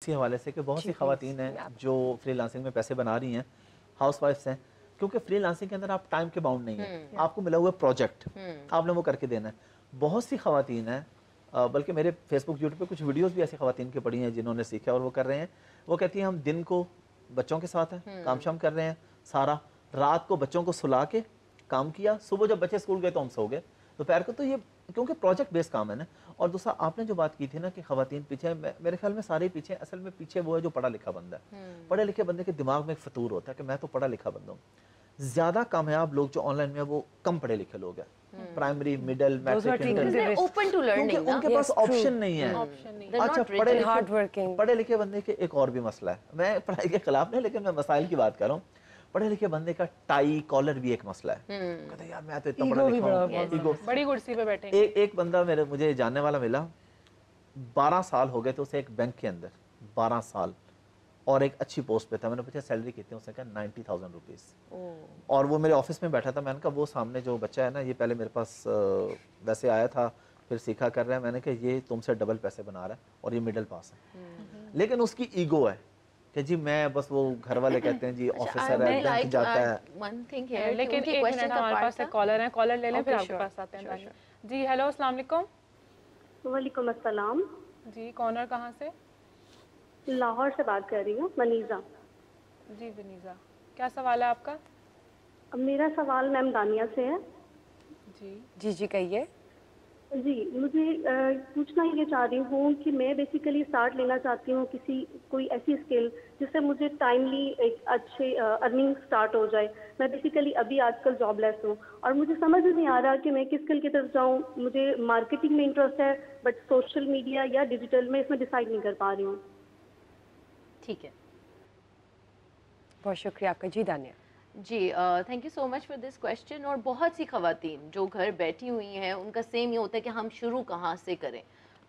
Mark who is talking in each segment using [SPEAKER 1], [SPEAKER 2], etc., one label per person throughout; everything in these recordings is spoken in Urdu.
[SPEAKER 1] اسی حوالے سے کہ بہت سی خواتین ہیں جو فری لانسنگ میں پیسے بنا رہی ہیں، ہاؤس وائفس ہیں، کیونکہ فری لانسنگ کے اندر آپ ٹائم کے باؤنڈ نہیں ہیں، آپ کو ملا ہوا پروجیکٹ آپ نے وہ کر کے دینا ہے۔ بہت سی خواتین ہیں، بلکہ میرے فیس بک یوٹیوب پہ کچھ ویڈیوز بھی ایسی خواتین کی پڑی ہیں جنہوں نے سیکھا اور وہ کر رہے ہیں۔ وہ کہتی ہیں ہم دن کو بچوں کے ساتھ ہیں، کام شام کر رہے ہیں سارا، رات کو بچوں کو سلا کے کام کیا، صبح جب بچے اسکول گئے تو ہم سو گئے، دوپہر کو تو یہ کیونکہ پروجیکٹ بیس کام ہے نا۔ اور دوسرا آپ نے جو بات کی تھی نا کہ خواتین پیچھے، میرے خیال میں سارے پیچھے، اصل میں پیچھے وہ ہے جو پڑھا لکھا بندہ ہے۔ پڑھے لکھے بندے کے دماغ میں ایک فطور ہوتا ہے کہ میں تو پڑھا لکھا بندہ ہوں۔ زیادہ کامیاب لوگ جو آن لائن میں وہ کم پڑھے لکھے لوگ ہیں، پرائمری، مڈل، میٹرک، کیونکہ ان کے پاس آپشن نہیں ہے۔ اچھا پڑھے لکھے بندے کے ایک اور بھی مسئلہ ہے، میں پڑھائی کے خلاف نہیں لیکن میں مسائل کی بات کر رہا ہوں۔ پڑھے لکھے بندے کا ٹائی کالر بھی ایک مسئلہ ہے، کہتے ہیں یار میں تو اتنا پڑھا لکھا ہوں، ایگو
[SPEAKER 2] بڑی کرسی پہ بیٹھے۔
[SPEAKER 1] ایک بندہ مجھے جاننے والا ملا، 12 سال ہو گئے تھے اسے ایک بینک کے اندر، 12 سال، اور ایک اچھی پوسٹ پہ تھا۔ میں نے پوچھا سیلری کتنی، اس نے کہا 90,000 روپیز، اور وہ میرے آفس میں بیٹھا تھا۔ میں نے کہا وہ سامنے جو بچہ ہے نا یہ پہلے میرے پاس ویسے آیا تھا پھر سیکھا کر رہا ہے، میں نے کہا یہ تم سے ڈبل پیسے بنا رہا ہے اور یہ مڈل پاس ہے، لیکن اس کی ایگو ہے کہ جی میں بس، وہ گھر والے کہتے ہیں جی آفیسر ہے، بینک جاتا ہے۔
[SPEAKER 2] لیکن ایک منٹ ہمارے پاس ایک کالر ہے، کالر لے لیں پھر آپ کے پاس آتے ہیں۔ جی ہیلو، السلام علیکم۔
[SPEAKER 3] وعلیکم السلام۔
[SPEAKER 2] جی کون اور کہاں سے؟
[SPEAKER 3] لاہور سے بات کر رہی ہوں، منیزہ۔
[SPEAKER 2] جی ونیزا، کیا سوال ہے آپ کا؟
[SPEAKER 3] میرا سوال میم دانیہ سے ہے۔
[SPEAKER 2] جی جی کہیے۔
[SPEAKER 3] جی مجھے پوچھنا یہ چاہ رہی ہوں کہ میں بیسیکلی اسٹارٹ لینا چاہتی ہوں کوئی ایسی اسکل جس سے مجھے ٹائملی ایک اچھے ارننگ اسٹارٹ ہو جائے۔ میں بیسیکلی ابھی آج کل جاب لیس ہوں اور مجھے سمجھ نہیں آ رہا کہ میں کس اسکل کی طرف جاؤں۔ مجھے مارکیٹنگ میں انٹرسٹ ہے بٹ سوشل میڈیا یا ڈیجیٹل میں اس میں ڈیسائیڈ نہیں کر پا رہی ہوں۔
[SPEAKER 4] ٹھیک ہے،
[SPEAKER 5] بہت شکریہ آپ کا۔ جی دانیہ۔
[SPEAKER 4] جی thank you so much for this question. اور بہت سی خواتین جو گھر بیٹھی ہوئی ہیں ان کا سیم یہ ہوتا ہے کہ ہم شروع کہاں سے کریں۔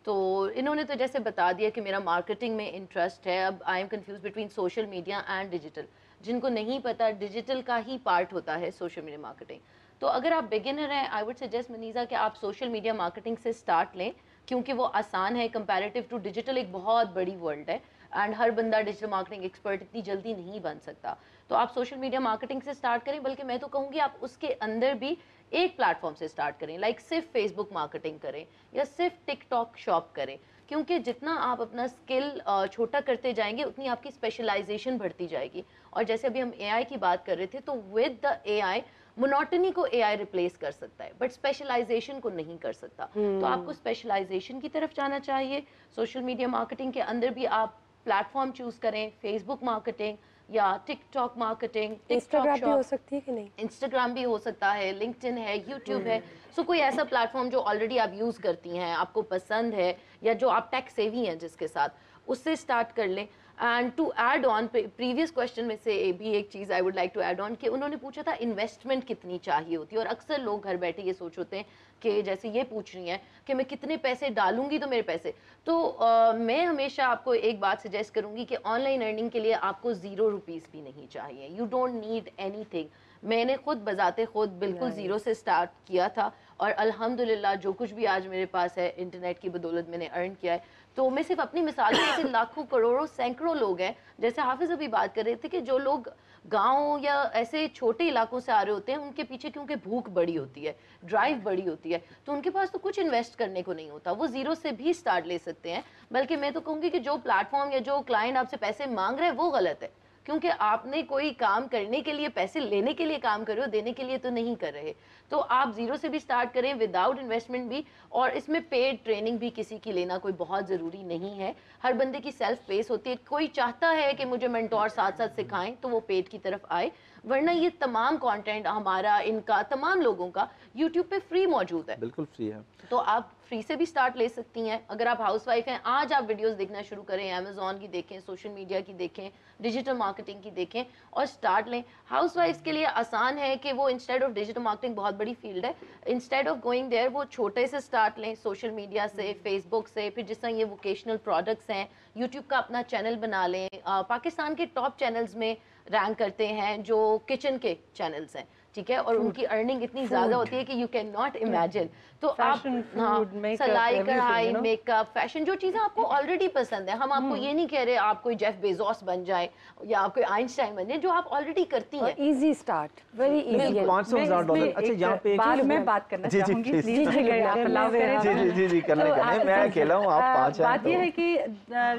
[SPEAKER 4] تو انہوں نے تو جیسے بتا دیا کہ میرا مارکیٹنگ میں انٹرسٹ ہے، اب I am confused between social media and digital. جن کو نہیں پتا ڈیجیٹل کا ہی پارٹ ہوتا ہے سوشل میڈیا مارکیٹنگ، تو اگر آپ بگنر ہیں آئی وڈ سجیسٹ منیزا کہ آپ سوشل میڈیا مارکیٹنگ سے اسٹارٹ لیں، کیونکہ وہ آسان ہے کمپیریٹیو ٹو ڈیجیٹل۔ ایک بہت بڑی ورلڈ ہے اینڈ ہر بندہ ڈیجیٹل مارکیٹنگ ایکسپرٹ اتنی جلدی نہیں بن سکتا۔ تو آپ سوشل میڈیا مارکیٹنگ سے اسٹارٹ کریں، بلکہ میں تو کہوں گی آپ اس کے اندر بھی ایک پلیٹ فارم سے اسٹارٹ کریں، لائک صرف فیس بک مارکیٹنگ کریں یا صرف ٹک ٹاک شاپ کریں، کیونکہ جتنا آپ اپنا اسکل چھوٹا کرتے جائیں گے اتنی آپ کی اسپیشلائزیشن بڑھتی جائے گی۔ اور جیسے ابھی ہم اے آئی کی بات کر رہے تھے، تو with the a I monotony کو اے آئی ریپلیس کر سکتا ہے بٹ اسپیشلائزیشن کو نہیں کر سکتا۔ تو آپ کو اسپیشلائزیشن کی طرف جانا چاہیے۔ سوشل میڈیا مارکیٹنگ کے اندر بھی آپ پلیٹ فارم چوز کریں، فیس بک مارکیٹنگ یا ٹک ٹاک مارکیٹنگ،
[SPEAKER 5] انسٹاگرام بھی ہو سکتی ہے کہ نہیں؟
[SPEAKER 4] انسٹاگرام بھی ہو سکتا ہے، لنکڈ ان ہے، یوٹیوب ہے۔ سو کوئی ایسا پلیٹ فارم جو آلریڈی آپ یوز کرتی ہیں، آپ کو پسند ہے، یا جو آپ ٹیک سیوی ہیں جس کے ساتھ، اس سے اسٹارٹ کر لیں۔ And to add on previous question میں سے بھی ایک چیز I would like to add on کہ انہوں نے پوچھا تھا انویسٹمنٹ کتنی چاہیے ہوتی ہے، اور اکثر لوگ گھر بیٹھے یہ سوچ ہوتے ہیں کہ جیسے یہ پوچھ رہی ہیں کہ میں کتنے پیسے ڈالوں گی تو میرے پیسے، تو میں ہمیشہ آپ کو ایک بات سجیسٹ کروں گی کہ آن لائن ارننگ کے لیے آپ کو 0 روپیز بھی نہیں چاہیے۔ You don't need any thing. میں نے خود بذات خود بالکل زیرو سے اسٹارٹ کیا تھا، اور الحمدللہ جو کچھ بھی آج میرے پاس ہے انٹرنیٹ کی بدولت میں نے ارن کیا ہے۔ تو میں صرف اپنی مثال میں ایسے لاکھوں کروڑوں سینکڑوں لوگ ہیں، جیسے حافظ ابھی بات کر رہے تھے کہ جو لوگ گاؤں یا ایسے چھوٹے علاقوں سے آ رہے ہوتے ہیں، ان کے پیچھے کیونکہ بھوک بڑی ہوتی ہے، ڈرائیو بڑی ہوتی ہے، تو ان کے پاس تو کچھ انویسٹ کرنے کو نہیں ہوتا، وہ زیرو سے بھی اسٹارٹ لے سکتے ہیں۔ بلکہ میں تو کہوں گی کہ جو پلیٹ فارم یا جو کلائنٹ آپ سے پیسے مانگ رہے ہیں وہ غلط ہے، کیونکہ آپ نے کوئی کام کرنے کے لیے پیسے لینے کے لیے کام کر رہے ہو، دینے کے لیے تو نہیں کر رہے۔ تو آپ زیرو سے بھی اسٹارٹ کریں وداؤٹ انویسٹمنٹ بھی، اور اس میں پیڈ ٹریننگ بھی کسی کی لینا کوئی بہت ضروری نہیں ہے۔ ہر بندے کی سیلف پیس ہوتی ہے، کوئی چاہتا ہے کہ مجھے منٹور ساتھ ساتھ سکھائیں تو وہ پیڈ کی طرف آئے، ورنہ یہ تمام کانٹینٹ ہمارا، ان کا، تمام لوگوں کا یوٹیوب پہ فری موجود ہے،
[SPEAKER 1] بالکل فری ہے۔
[SPEAKER 4] تو آپ فری سے بھی اسٹارٹ لے سکتی ہیں۔ اگر آپ ہاؤس وائف ہیں، آج آپ ویڈیوز دیکھنا شروع کریں، امیزون کی دیکھیں، سوشل میڈیا کی دیکھیں، ڈیجیٹل مارکیٹنگ کی دیکھیں اور اسٹارٹ لیں۔ ہاؤس وائفس کے لیے آسان ہے کہ وہ انسٹیڈ آف ڈیجیٹل مارکیٹنگ بہت بڑی فیلڈ ہے، انسٹیڈ آف گوئنگ دیئر وہ چھوٹے سے اسٹارٹ لیں، سوشل میڈیا سے، فیس بک سے، پھر جس طرح یہ ووکیشنل پروڈکٹس ہیں، یوٹیوب کا اپنا چینل بنا لیں۔ پاکستان کے ٹاپ چینلز میں رینک کرتے ہیں جو کچن کے چینلز ہیں، ٹھیک ہے, اور ان کی ارننگ اتنی زیادہ ہوتی ہے کہ یو کین ناٹ امیجن. تو آپ سلائی کڑھائی, میک اپ, فیشن, جو چیزیں آپ کو آلریڈی پسند ہے, ہم آپ کو یہ نہیں کہہ رہے آپ کوئی جیف بیزوس بن جائے یا آپ کوئی آئنسٹائن بن جائے, جو آپ آلریڈی کرتی ہیں.
[SPEAKER 5] Easy start, very easy.
[SPEAKER 1] $500,000. اچھا یہاں پہ
[SPEAKER 6] میں بات کرنا چاہوں گی,
[SPEAKER 1] جی کرنے میں اکیلا ہوں, آپ 5 ہیں.
[SPEAKER 6] بات یہ ہے کہ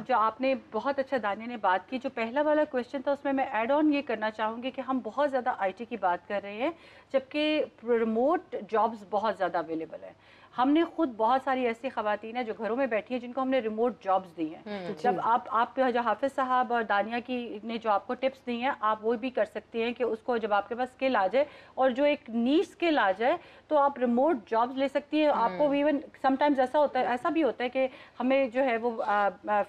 [SPEAKER 6] جو آپ نے بہت اچھا دانیہ نے بات کی, جو پہلا والا کویشچن تھا اس میں ایڈ آن یہ کرنا چاہوں گی کہ ہم بہت زیادہ آئی ٹی کی بات کر رہے ہیں جبکہ ریموٹ جابز بہت زیادہ اویلیبل ہیں. ہم نے خود بہت ساری ایسی خواتین ہیں جو گھروں میں بیٹھی ہیں جن کو ہم نے ریموٹ جابز دی ہیں. جب آپ جو حافظ صاحب اور دانیہ کی نے جو آپ کو ٹپس دی ہیں, آپ وہ بھی کر سکتی ہیں کہ اس کو جب آپ کے پاس اسکل آ جائے اور جو ایک نیش اسکل آ جائے تو آپ ریموٹ جابز لے سکتی ہیں. آپ کو ایون سم ٹائمز ایسا بھی ہوتا ہے کہ ہمیں جو ہے وہ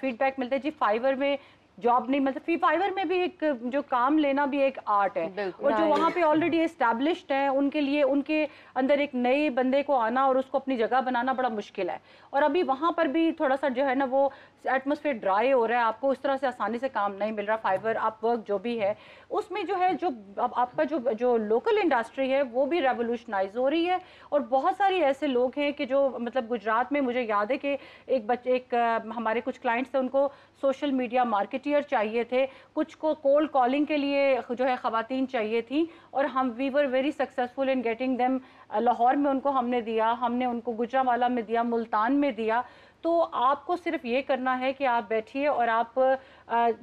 [SPEAKER 6] فیڈ بیک ملتا ہے جی فائیور میں جاب نہیں ملتا. فائیور میں بھی ایک جو کام لینا بھی ایک آرٹ ہے, اور جو وہاں پہ آلریڈی اسٹیبلشڈ ہیں ان کے لیے ان کے اندر ایک نئے بندے کو آنا اور اس کو اپنی جگہ بنانا بڑا مشکل ہے. اور ابھی وہاں پر بھی تھوڑا سا جو ہے نا وہ ایٹماسفیئر ڈرائی ہو رہا ہے, آپ کو اس طرح سے آسانی سے کام نہیں مل رہا. فائیور آپ ورک جو بھی ہے اس میں جو ہے جو اب آپ کا جو لوکل انڈسٹری ہے وہ بھی ریولیوشنائز ہو رہی ہے. اور بہت ساری ایسے لوگ ہیں کہ جو مطلب گجرات میں مجھے یاد ہے کہ ایک ہمارے کچھ کلائنٹس تھے, ان کو سوشل میڈیا مارکیٹر چاہیے تھے, کچھ کو کولڈ کالنگ کے لیے جو ہے خواتین چاہیے تھیں, اور ہم we were very successful in getting them. Lahore میں ان کو ہم نے دیا, ہم نے ان کو گجرانوالہ میں دیا, ملتان میں دیا. تو آپ کو صرف یہ کرنا ہے کہ آپ بیٹھیے اور آپ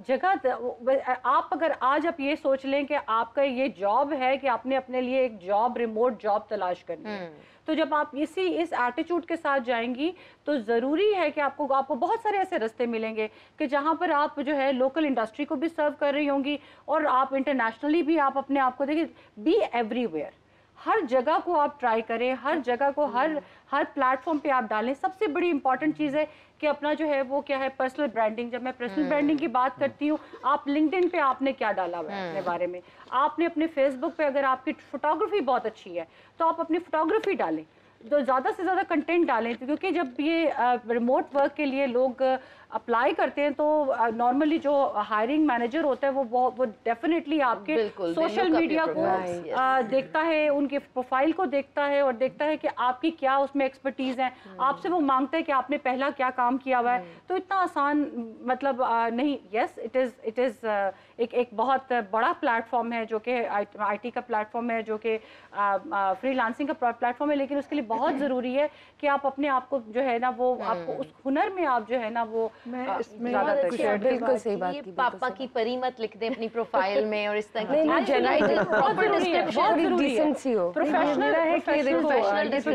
[SPEAKER 6] جگہ آپ اگر آج آپ یہ سوچ لیں کہ آپ کا یہ جاب ہے کہ آپ نے اپنے لیے ایک جاب ریموٹ جاب تلاش کرنی ہے, تو جب آپ اس ایٹیٹیوڈ کے ساتھ جائیں گی تو ضروری ہے کہ آپ کو بہت سارے ایسے راستے ملیں گے کہ جہاں پر آپ جو ہے لوکل انڈسٹری کو بھی سرو کر رہی ہوں گی, اور آپ انٹرنیشنلی بھی آپ اپنے آپ کو دیکھیں. بی ایوری ویئر, ہر جگہ کو آپ ٹرائی کریں, ہر جگہ کو ہر پلیٹ فارم پہ آپ ڈالیں. سب سے بڑی امپورٹنٹ چیز ہے کہ اپنا جو ہے وہ کیا ہے پرسنل برانڈنگ. جب میں پرسنل برانڈنگ کی بات کرتی ہوں, آپ لنکڈ پہ آپ نے کیا ڈالا ہوا ہے اپنے بارے میں, آپ نے اپنے فیس بک پہ اگر آپ کی فوٹوگرافی بہت اچھی ہے تو آپ اپنی فوٹوگرافی ڈالیں, تو زیادہ سے زیادہ کنٹینٹ ڈالیں. کیونکہ جب یہ ریموٹ ورک کے لیے لوگ اپلائی کرتے ہیں تو نارملی جو ہائرنگ مینیجر ہوتا ہے وہ ڈیفینیٹلی آپ کے سوشل میڈیا کو دیکھتا ہے, ان کے پروفائل کو دیکھتا ہے, اور دیکھتا ہے کہ آپ کی کیا اس میں ایکسپرٹیز ہے. آپ سے وہ مانگتا ہے کہ آپ نے پہلا کیا کام کیا ہوا ہے. تو اتنا آسان مطلب نہیں. یس اٹ از ایک بہت بڑا پلیٹ فارم ہے جو کہ آئی ٹی کا پلیٹ فارم ہے, جو کہ فری لانسنگ کا پلیٹ فارم ہے, لیکن اس کے لیے بہت ضروری ہے کہ آپ اپنے آپ کو جو ہے نا وہ آپ کو اس ہنر میں آپ جو ہے نا وہ
[SPEAKER 5] بالکل صحیح بات کی.
[SPEAKER 4] پاپا کی پری مت لکھ دیں اپنی پروفائل میں, اور اس طرح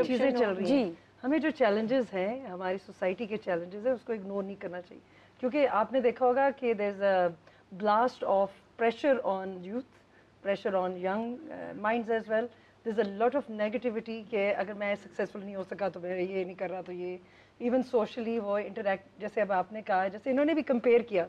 [SPEAKER 6] چیزیں چل رہی ہیں. ہمیں جو چیلنجز ہیں ہماری سوسائٹی کے چیلنجز ہیں اس کو اگنور نہیں کرنا چاہیے, کیونکہ آپ نے دیکھا ہوگا کہ دیر is a blast of pressure on youth, pressure on young minds as well. There's a lot of negativity کہ اگر میں سکسیزفل نہیں ہو سکا تو میں یہ نہیں کر رہا, تو یہ ایون سوشلی وہ انٹریکٹ, جیسے اب آپ نے کہا, جیسے انہوں نے بھی کمپیئر کیا.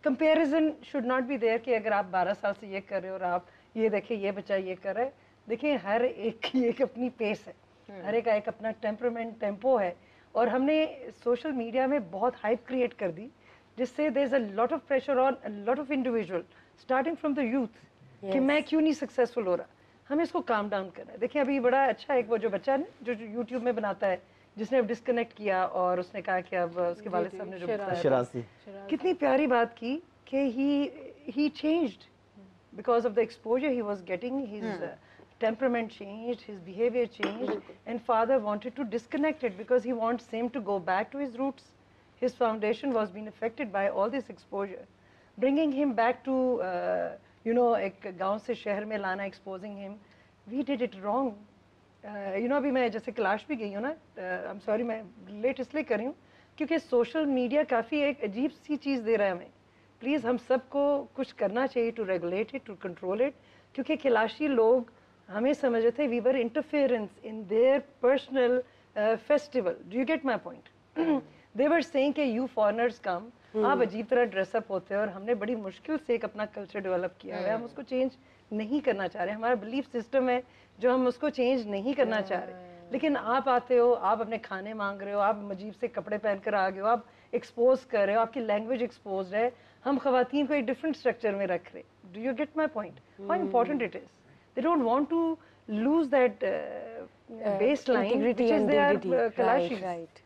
[SPEAKER 6] Comparison should not be there کہ اگر آپ 12 سال سے یہ کر رہے ہو اور آپ یہ دیکھیں یہ بچہ یہ کر رہا ہے. دیکھیں ہر ایک کی ایک اپنی پیس ہے, ہر ایک کا ایک اپنا ٹیمپرمنٹ ٹیمپو ہے, اور ہم نے سوشل میڈیا میں بہت ہائپ کریٹ کر دی جس سے there is a lot of pressure on a lot of individual starting from the youth کہ میں کیوں نہیں سکسیزفل ہو رہا. ہمیں اس کو کام ڈاؤن کرنا ہے. دیکھیں ابھی بڑا اچھا ایک وہ جو بچہ ہے جو یوٹیوب میں بناتا ہے, جس نے اب ڈسکنیکٹ کیا اور اس نے کہا کہ اب اس کے والد صاحب نے جو بتایا کتنی پیاری بات کی کہ he changed because of the exposure he was getting. His temperament changed, his behavior changed, and father wanted to disconnect it because he wants him to go back to his roots. His foundation was being affected by all this exposure. Bringing him back to ایک گاؤں سے شہر میں لانا, exposing him, we did it wrong. ابھی میں جیسے کلاش بھی گئی ہوں نا, I'm sorry میں لیٹ اس لیے کر رہی ہوں کیونکہ سوشل میڈیا کافی ایک عجیب سی چیز دے رہا ہے ہمیں. پلیز ہم سب کو کچھ کرنا چاہیے to regulate it, to control it, کیونکہ کلاشی لوگ ہمیں سمجھ رہے تھے we were interference in their personal festival. Do you get my point? They were saying کہ you foreigners come, آپ عجیب طرح ڈریس اپ ہوتے ہیں, اور ہم نے بڑی مشکل سے ایک اپنا کلچر ڈیولپ کیا ہے. ہم اس کو چینج نہیں کرنا چاہ رہے, ہمارا بلیف سسٹم ہے جو ہم اس کو چینج نہیں کرنا چاہ رہے. لیکن آپ آتے ہو, آپ اپنے کھانے مانگ رہے ہو, آپ عجیب سے کپڑے پہن کر آ گئے ہو, آپ ایکسپوز کر رہے ہو, آپ کی لینگویج ایکسپوزڈ ہے, ہم خواتین کو ایک ڈفرینٹ اسٹرکچر میں رکھ رہے. Do you get my point? How important it is.
[SPEAKER 7] they don't want to lose that baseline
[SPEAKER 5] integrity
[SPEAKER 7] which is
[SPEAKER 5] and
[SPEAKER 7] their
[SPEAKER 5] dignity.
[SPEAKER 7] Kalashi,
[SPEAKER 5] Right.